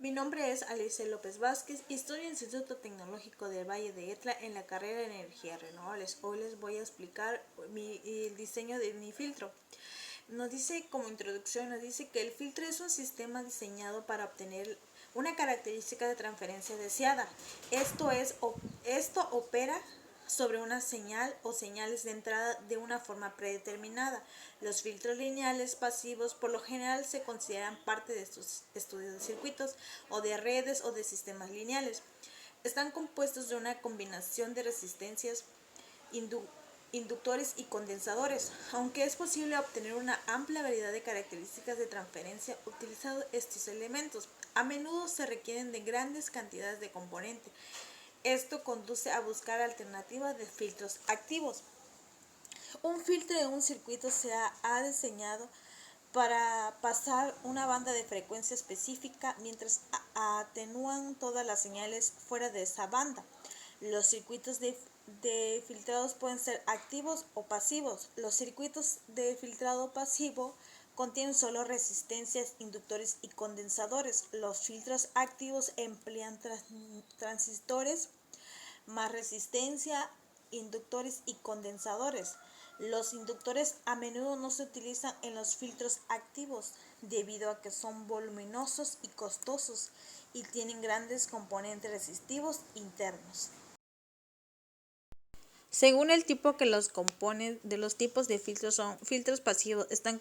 Mi nombre es Alice López Vázquez y estoy en el Instituto Tecnológico del Valle de Etla en la carrera de Energías Renovables. Hoy les voy a explicar el diseño de mi filtro. Nos dice como introducción, nos dice que el filtro es un sistema diseñado para obtener una característica de transferencia deseada. Esto opera sobre una señal o señales de entrada de una forma predeterminada. Los filtros lineales pasivos por lo general se consideran parte de estos estudios de circuitos o de redes o de sistemas lineales. Están compuestos de una combinación de resistencias, inductores y condensadores, aunque es posible obtener una amplia variedad de características de transferencia utilizando estos elementos. A menudo se requieren de grandes cantidades de componentes. Esto conduce a buscar alternativas de filtros activos. Un filtro de un circuito se ha diseñado para pasar una banda de frecuencia específica mientras atenúan todas las señales fuera de esa banda. Los circuitos de filtrados pueden ser activos o pasivos. Los circuitos de filtrado pasivo contienen solo resistencias, inductores y condensadores. Los filtros activos emplean transistores más resistencia, inductores y condensadores. Los inductores a menudo no se utilizan en los filtros activos debido a que son voluminosos y costosos y tienen grandes componentes resistivos internos. Según el tipo que los compone, de los tipos de filtros son filtros pasivos, están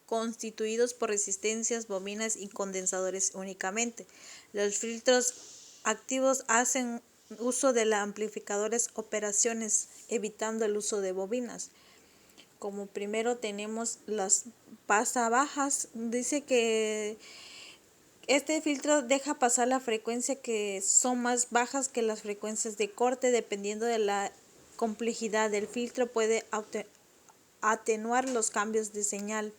constituidos por resistencias, bobinas y condensadores únicamente. Los filtros activos hacen uso de amplificadores operaciones, evitando el uso de bobinas. Como primero tenemos las pasabajas, dice que este filtro deja pasar la frecuencia que son más bajas que las frecuencias de corte. Dependiendo de la complejidad del filtro, puede atenuar los cambios de señal.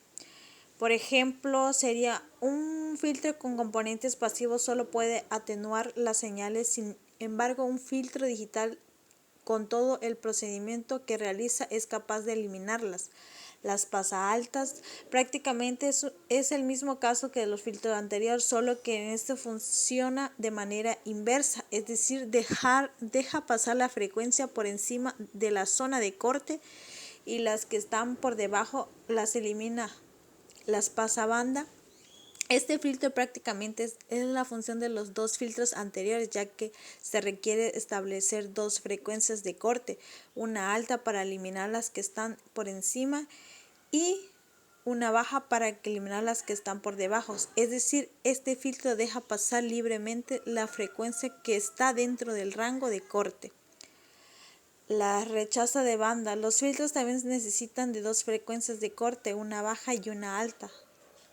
Por ejemplo, sería un filtro con componentes pasivos solo puede atenuar las señales. Sin embargo, un filtro digital con todo el procedimiento que realiza es capaz de eliminarlas. Las pasaaltas prácticamente es el mismo caso que los filtros anteriores, solo que en este funciona de manera inversa, es decir, deja pasar la frecuencia por encima de la zona de corte y las que están por debajo las elimina. Las pasabanda. Este filtro prácticamente es la función de los dos filtros anteriores, ya que se requiere establecer dos frecuencias de corte, una alta para eliminar las que están por encima y una baja para eliminar las que están por debajo. Es decir, este filtro deja pasar libremente la frecuencia que está dentro del rango de corte. La rechaza de banda. Los filtros también necesitan de dos frecuencias de corte, una baja y una alta,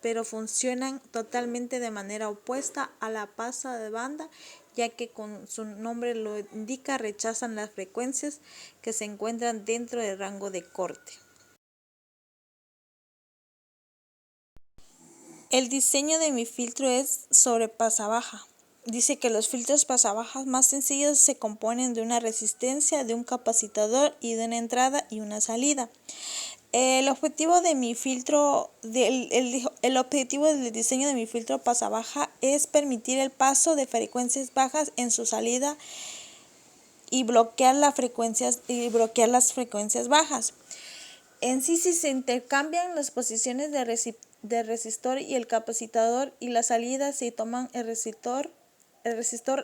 pero funcionan totalmente de manera opuesta a la pasa de banda, ya que con su nombre lo indica, rechazan las frecuencias que se encuentran dentro del rango de corte. El diseño de mi filtro es sobre pasabaja. Dice que los filtros pasabajas más sencillos se componen de una resistencia, de un capacitador y de una entrada y una salida. El objetivo de mi filtro, el objetivo del diseño de mi filtro pasabaja es permitir el paso de frecuencias bajas en su salida y bloquear las frecuencias bajas. En sí, si se intercambian las posiciones del resistor y el capacitador y la salida se toman el resistor,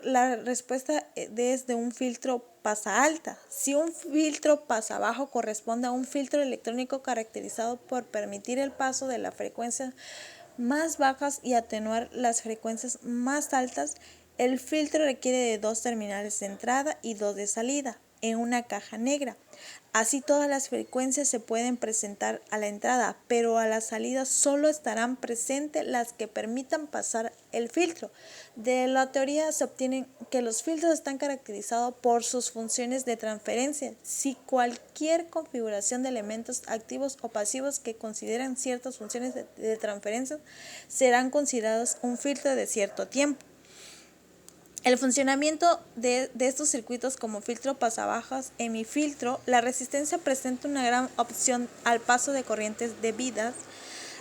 la respuesta es de un filtro pasa alta. Si un filtro pasa bajo corresponde a un filtro electrónico caracterizado por permitir el paso de las frecuencias más bajas y atenuar las frecuencias más altas, el filtro requiere de dos terminales de entrada y dos de salida en una caja negra. Así todas las frecuencias se pueden presentar a la entrada, pero a la salida solo estarán presentes las que permitan pasar el filtro. De la teoría se obtiene que los filtros están caracterizados por sus funciones de transferencia. Si cualquier configuración de elementos activos o pasivos que consideren ciertas funciones de transferencia serán considerados un filtro de cierto tiempo. El funcionamiento de estos circuitos como filtro pasabajas. En mi filtro, la resistencia presenta una gran opción al paso de corrientes debidas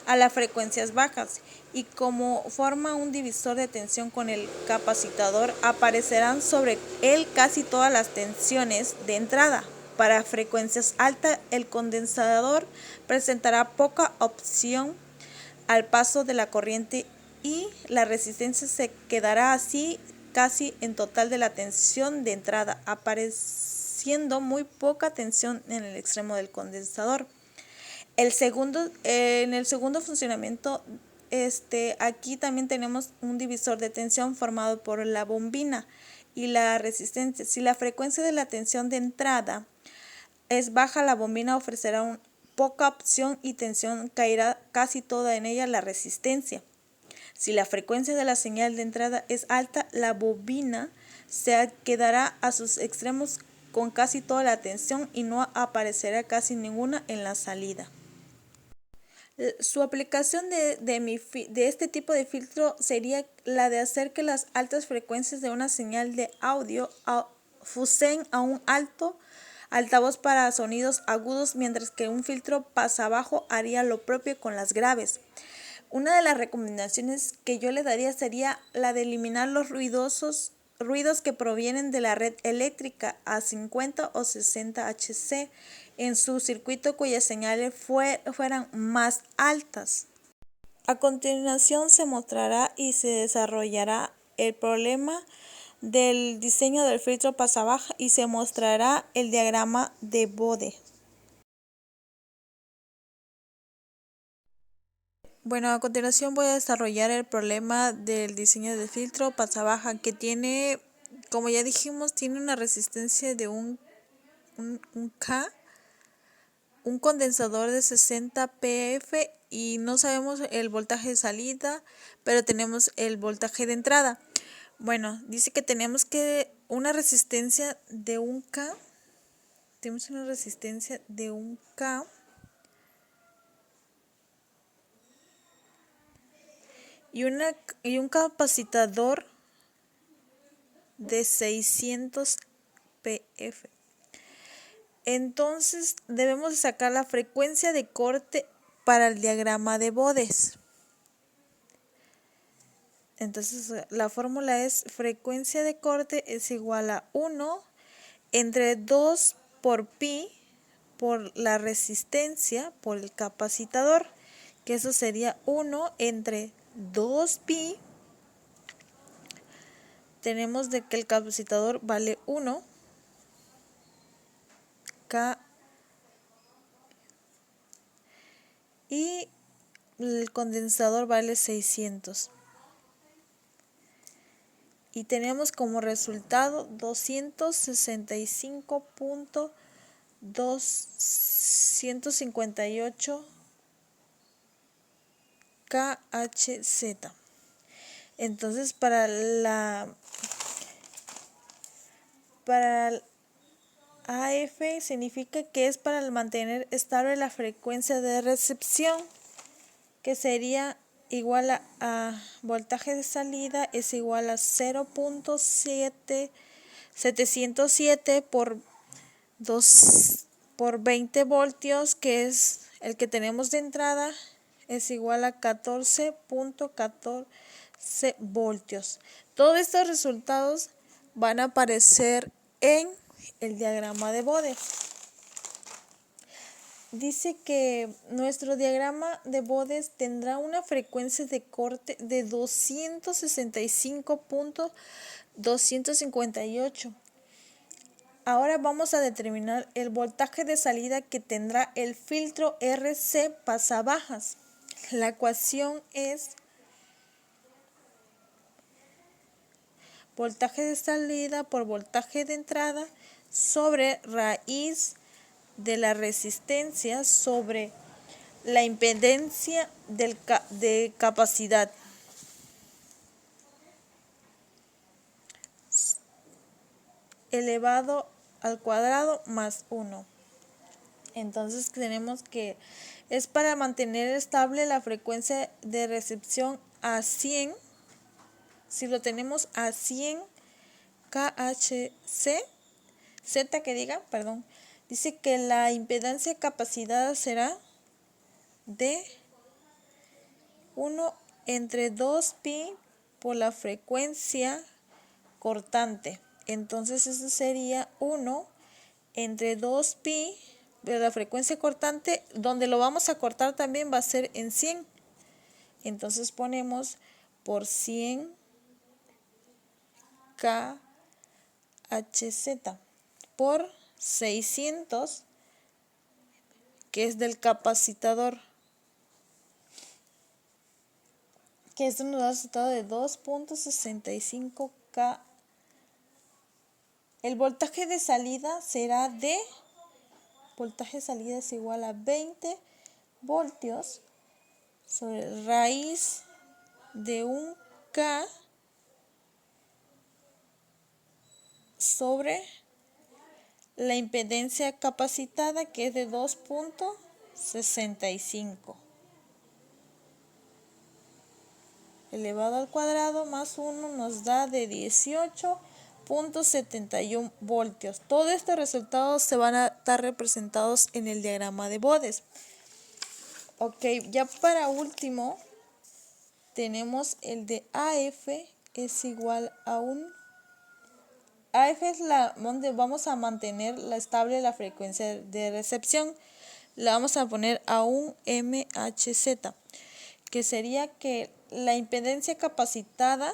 a las frecuencias bajas y como forma un divisor de tensión con el capacitor, aparecerán sobre él casi todas las tensiones de entrada. Para frecuencias altas, el condensador presentará poca opción al paso de la corriente y la resistencia se quedará así casi en total de la tensión de entrada, apareciendo muy poca tensión en el extremo del condensador. En el segundo funcionamiento, aquí también tenemos un divisor de tensión formado por la bombina y la resistencia. Si la frecuencia de la tensión de entrada es baja, la bombina ofrecerá poca opción y tensión caerá casi toda en ella la resistencia. Si la frecuencia de la señal de entrada es alta, la bobina se quedará a sus extremos con casi toda la tensión y no aparecerá casi ninguna en la salida. Su aplicación de este tipo de filtro sería la de hacer que las altas frecuencias de una señal de audio fusen a un altavoz para sonidos agudos, mientras que un filtro pasabajo haría lo propio con las graves. Una de las recomendaciones que yo le daría sería la de eliminar los ruidos que provienen de la red eléctrica a 50 o 60 Hz en su circuito cuyas señales fueran más altas. A continuación se mostrará y se desarrollará el problema del diseño del filtro pasabaja y se mostrará el diagrama de Bode. Bueno, a continuación voy a desarrollar el problema del diseño del filtro pasabaja que tiene, como ya dijimos, tiene una resistencia de un K, un condensador de 60 pF y no sabemos el voltaje de salida, pero tenemos el voltaje de entrada. Bueno, dice que tenemos que una resistencia de un K, tenemos una resistencia de un K y un capacitador de 600 pF. Entonces debemos sacar la frecuencia de corte para el diagrama de Bode. Entonces la fórmula es frecuencia de corte es igual a 1 entre 2 por pi por la resistencia por el capacitador, que eso sería 1 entre 2pi. Tenemos de que el capacitador vale 1, K, y el condensador vale 600. Y tenemos como resultado 265.258 kHz. Entonces para AF significa que es para mantener estable la frecuencia de recepción, que sería igual a voltaje de salida es igual a 0.707 por 20 voltios, que es el que tenemos de entrada, es igual a 14.14 voltios. Todos estos resultados van a aparecer en el diagrama de Bode. Dice que nuestro diagrama de Bode tendrá una frecuencia de corte de 265.258. Ahora vamos a determinar el voltaje de salida que tendrá el filtro RC pasabajas. La ecuación es voltaje de salida por voltaje de entrada sobre raíz de la resistencia sobre la impedancia de capacidad. Elevado al cuadrado más 1. Entonces tenemos que es para mantener estable la frecuencia de recepción a 100. Si lo tenemos a 100 kHz, dice que la impedancia capacidad será de 1 entre 2pi por la frecuencia cortante. Entonces eso sería 1 entre 2pi de la frecuencia cortante, donde lo vamos a cortar también va a ser en 100. Entonces ponemos por 100 kHz por 600, que es del capacitador, que esto nos da resultado de 2.65 K. El voltaje de salida será de, voltaje de salida es igual a 20 voltios sobre raíz de 1 K sobre la impedancia capacitada, que es de 2.65 elevado al cuadrado más 1 nos da de 18.71 voltios. Todos estos resultados se van a estar representados en el diagrama de Bodes. Ok, ya para último tenemos el de AF es igual a un... AF es la donde vamos a mantener estable la frecuencia de recepción. La vamos a poner a un MHz, que sería que la impedancia capacitada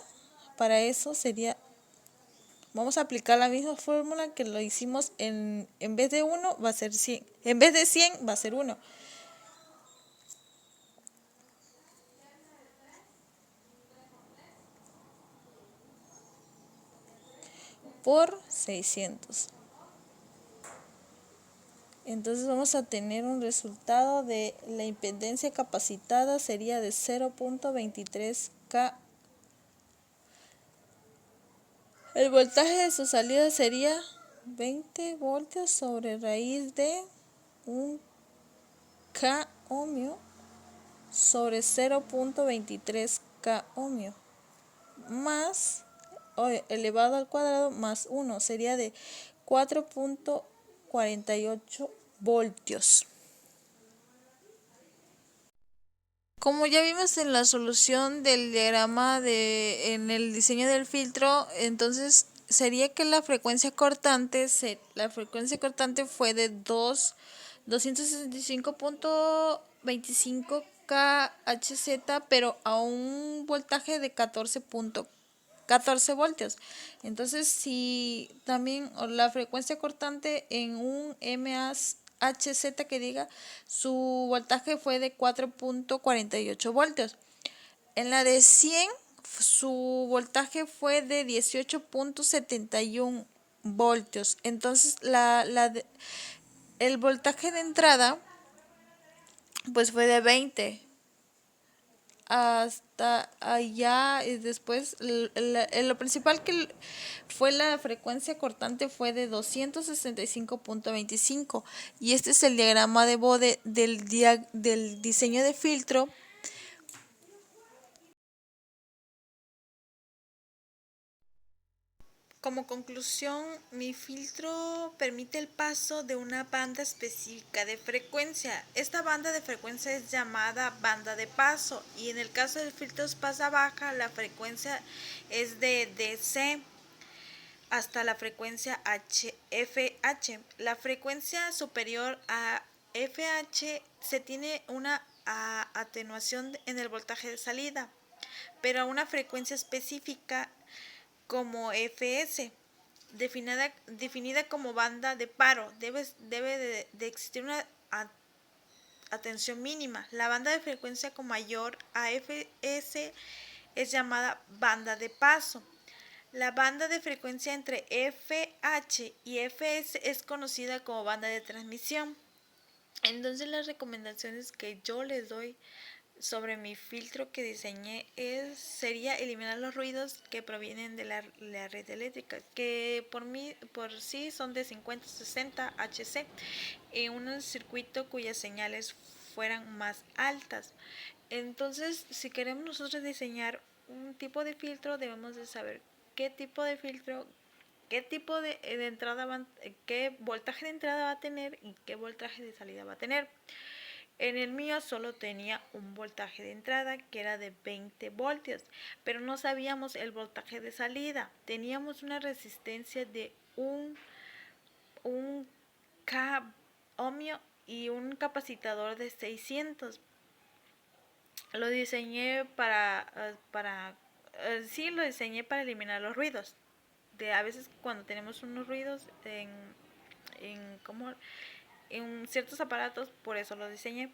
para eso sería, vamos a aplicar la misma fórmula que lo hicimos en vez de 1 va a ser 100, en vez de 100 va a ser 1. Por 600. Entonces vamos a tener un resultado de la impedancia capacitada sería de 0.23 K. El voltaje de su salida sería 20 voltios sobre raíz de 1 K ohmio sobre 0.23 K ohmio más elevado al cuadrado más 1 sería de 4.48 voltios. Como ya vimos en la solución del diagrama en el diseño del filtro, entonces sería que la frecuencia cortante fue de 265.25 kHz, pero a un voltaje de 14 voltios. Entonces, si también la frecuencia cortante en un MHz que diga, su voltaje fue de 4.48 voltios. En la de 100, su voltaje fue de 18.71 voltios. Entonces, el voltaje de entrada pues fue de 20 hasta allá, y después lo principal que fue la frecuencia cortante fue de 265.25, y este es el diagrama de Bode del diseño de filtro. Como conclusión, mi filtro permite el paso de una banda específica de frecuencia. Esta banda de frecuencia es llamada banda de paso, y en el caso del filtro pasa baja, la frecuencia es de DC hasta la frecuencia FH. La frecuencia superior a FH se tiene una atenuación en el voltaje de salida, pero a una frecuencia específica como Fs, definida como banda de paro, debe de existir una atención mínima. La banda de frecuencia con mayor a Fs es llamada banda de paso. La banda de frecuencia entre FH y Fs es conocida como banda de transmisión. Entonces, las recomendaciones que yo les doy sobre mi filtro que diseñé sería eliminar los ruidos que provienen de la red eléctrica, que por sí son de 50-60 Hz, en un circuito cuyas señales fueran más altas. Entonces, si queremos nosotros diseñar un tipo de filtro, debemos de saber qué tipo de filtro, qué tipo de entrada, qué voltaje de entrada va a tener y qué voltaje de salida va a tener. En el mío solo tenía un voltaje de entrada que era de 20 voltios, pero no sabíamos el voltaje de salida. Teníamos una resistencia de un K ohmio y un capacitador de 600. Lo diseñé lo diseñé para eliminar los ruidos. A veces cuando tenemos unos ruidos en, como, en ciertos aparatos, por eso lo diseñé.